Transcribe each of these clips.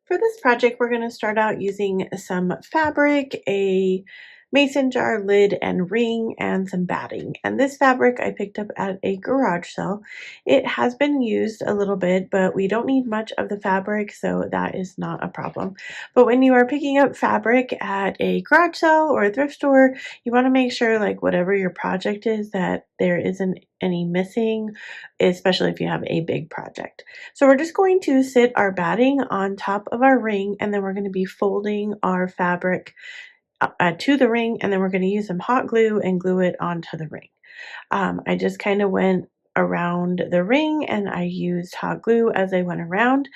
For this project, we're going to start out using some fabric, a mason jar lid and ring, and some batting. And this fabric I picked up at a garage sale. It has been used a little bit, but we don't need much of the fabric, so that is not a problem. But when you are picking up fabric at a garage sale or a thrift store, you want to make sure, like, whatever your project is, that there isn't any missing, especially if you have a big project. So we're just going to sit our batting on top of our ring, and then we're going to be folding our fabric to the ring, and then we're going to use some hot glue and glue it onto the ring. I just kind of went around the ring and I used hot glue as I went around.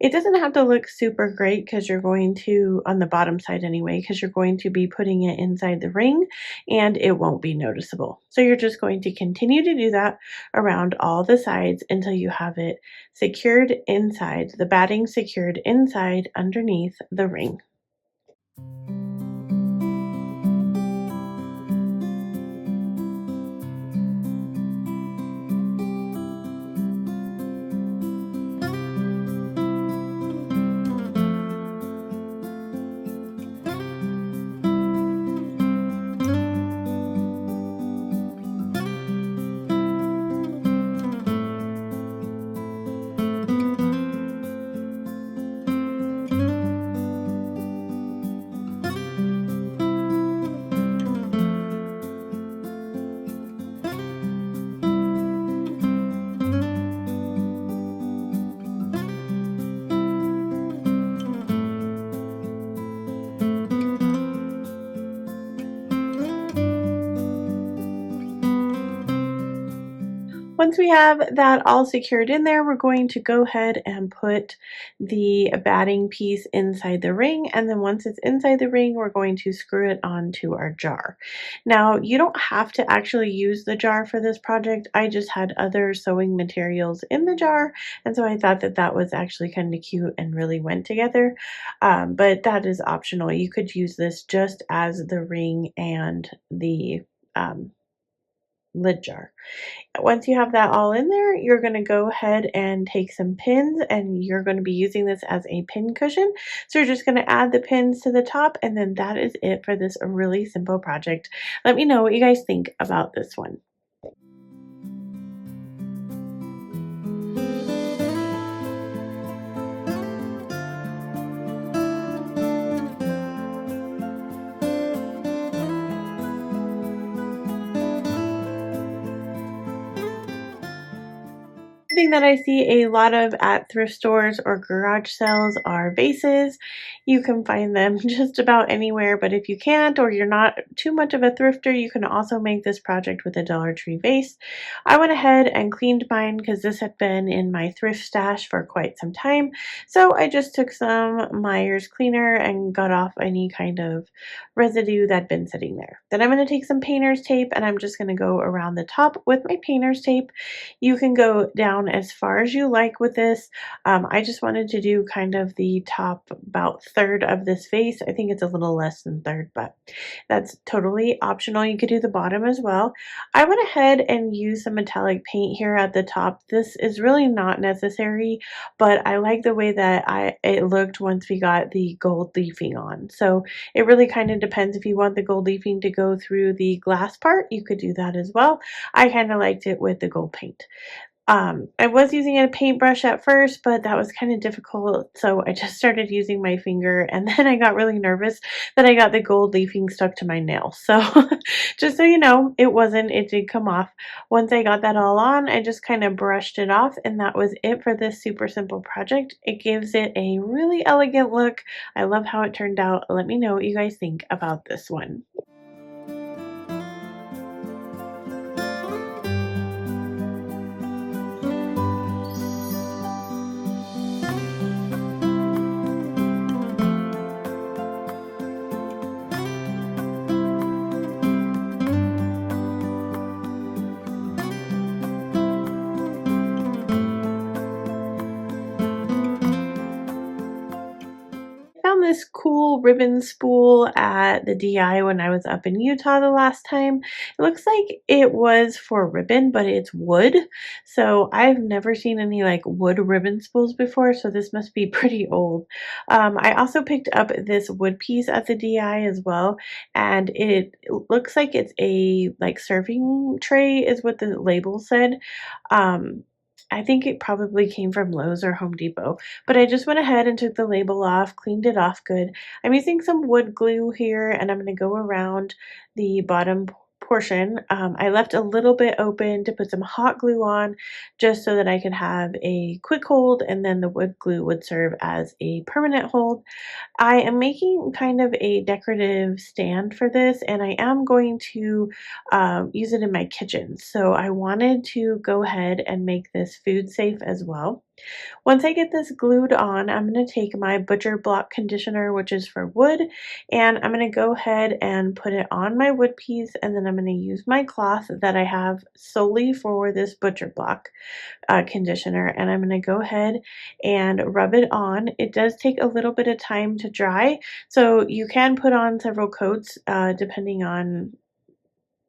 It doesn't have to look super great because you're going to, on the bottom side anyway, because you're going to be putting it inside the ring and it won't be noticeable. So you're just going to continue to do that around all the sides until you have it secured inside, the batting secured inside underneath the ring. Once we have that all secured in there, we're going to go ahead and put the batting piece inside the ring. And then once it's inside the ring, we're going to screw it onto our jar. Now, you don't have to actually use the jar for this project. I just had other sewing materials in the jar. And so I thought that that was actually kind of cute and really went together. But that is optional. You could use this just as the ring and the lid jar. Once you have that all in there, you're going to go ahead and take some pins and you're going to be using this as a pin cushion. So you're just going to add the pins to the top, and then that is it for this really simple project. Let me know what you guys think about this one. Thing that I see a lot of at thrift stores or garage sales are vases. You can find them just about anywhere, but if you can't or you're not too much of a thrifter, you can also make this project with a Dollar Tree vase. I went ahead and cleaned mine because this had been in my thrift stash for quite some time. So I just took some Myers cleaner and got off any kind of residue that had been sitting there. Then I'm going to take some painter's tape and I'm just going to go around the top with my painter's tape. You can go down as far as you like with this. I just wanted to do kind of the top about third of this vase. I think it's a little less than third, but that's totally optional. You could do the bottom as well. I went ahead and used some metallic paint here at the top. This is really not necessary, but I like the way that it looked once we got the gold leafing on. So it really kind of depends. If you want the gold leafing to go through the glass part, you could do that as well. I kind of liked it with the gold paint. I was using a paintbrush at first, but that was kind of difficult, so I just started using my finger, and then I got really nervous that I got the gold leafing stuck to my nail. So just so you know, it did come off. Once I got that all on, I just kind of brushed it off, and that was it for this super simple project. It gives it a really elegant look. I love how it turned out. Let me know what you guys think about this one. found this cool ribbon spool at the DI when I was up in Utah the last time. It looks like it was for ribbon, but it's wood. So I've never seen any like wood ribbon spools before, so this must be pretty old. I also picked up this wood piece at the DI as well, and it looks like it's a like serving tray is what the label said. Um, I think it probably came from Lowe's or Home Depot, but I just went ahead and took the label off, cleaned it off good. I'm using some wood glue here and I'm going to go around the bottom portion. I left a little bit open to put some hot glue on just so that I could have a quick hold and then the wood glue would serve as a permanent hold. I am making kind of a decorative stand for this and I am going to use it in my kitchen. So I wanted to go ahead and make this food safe as well. Once I get this glued on, I'm going to take my butcher block conditioner, which is for wood, and I'm going to go ahead and put it on my wood piece, and then I'm going to use my cloth that I have solely for this butcher block conditioner, and I'm going to go ahead and rub it on. It does take a little bit of time to dry, so you can put on several coats depending on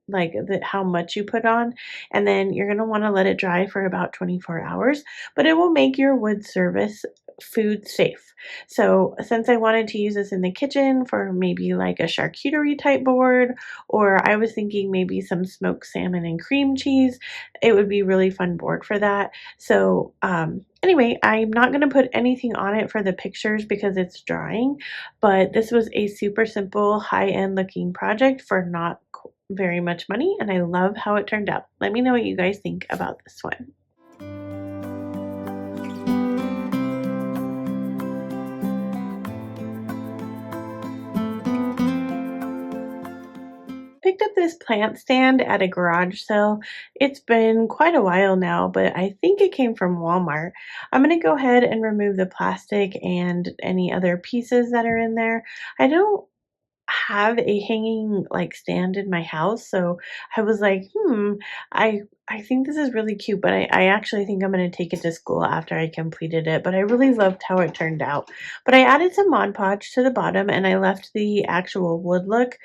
like how much you put on, and then you're going to want to let it dry for about 24 hours, but it will make your wood service food safe. So since I wanted to use this in the kitchen for maybe like a charcuterie type board, or I was thinking maybe some smoked salmon and cream cheese, it would be really fun board for that. So anyway, I'm not going to put anything on it for the pictures because it's drying, but this was a super simple high-end looking project for not very much money, and I love how it turned out. Let me know what you guys think about this one. Picked up this plant stand at a garage sale. It's been quite a while now, but I think it came from Walmart. I'm going to go ahead and remove the plastic and any other pieces that are in there. I don't have a hanging like stand in my house, so I was like, I think this is really cute, but I actually think I'm going to take it to school after I completed it, but I really loved how it turned out. But I added some Mod Podge to the bottom and I left the actual wood look.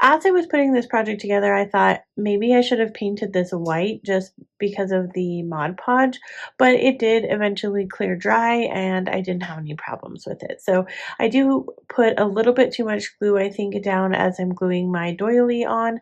As I was putting this project together, I thought maybe I should have painted this white just because of the Mod Podge, but it did eventually clear dry and I didn't have any problems with it. So I do put a little bit too much glue, I think, down as I'm gluing my doily on.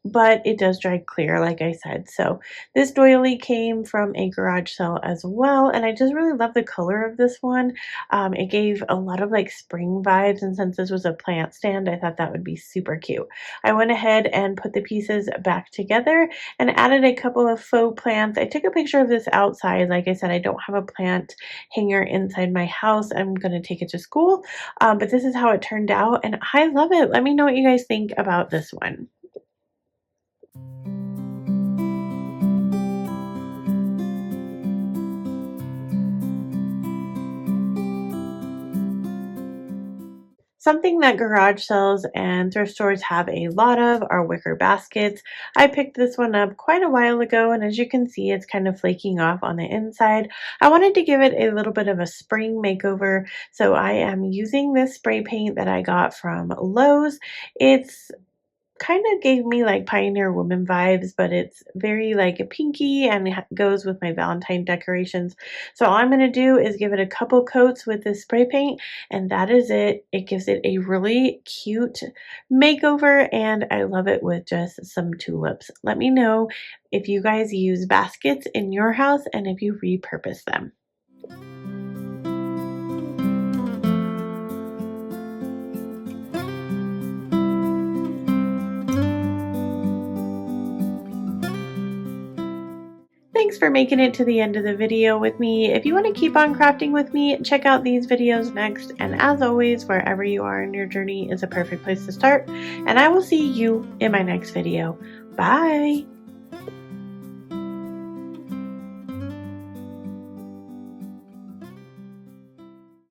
But it does dry clear, like I said. So this doily came from a garage sale as well, and I just really love the color of this one. It gave a lot of like spring vibes, and since this was a plant stand, I thought that would be super cute. I went ahead and put the pieces back together and added a couple of faux plants. I took a picture of this outside. Like I said, I don't have a plant hanger inside my house. I'm going to take it to school, but this is how it turned out, and I love it. Let me know what you guys think about this one. Something that garage sales and thrift stores have a lot of are wicker baskets. I picked this one up quite a while ago, and as you can see, it's kind of flaking off on the inside. I wanted to give it a little bit of a spring makeover, so I am using this spray paint that I got from Lowe's. It's kind of gave me like Pioneer Woman vibes, but it's very like pinky and it goes with my Valentine decorations. So all I'm going to do is give it a couple coats with this spray paint, and that is it. It gives it a really cute makeover, and I love it with just some tulips. Let me know if you guys use baskets in your house and if you repurpose them. Thanks for making it to the end of the video with me. If you want to keep on crafting with me, check out these videos next. And as always, wherever you are in your journey is a perfect place to start. And I will see you in my next video. Bye!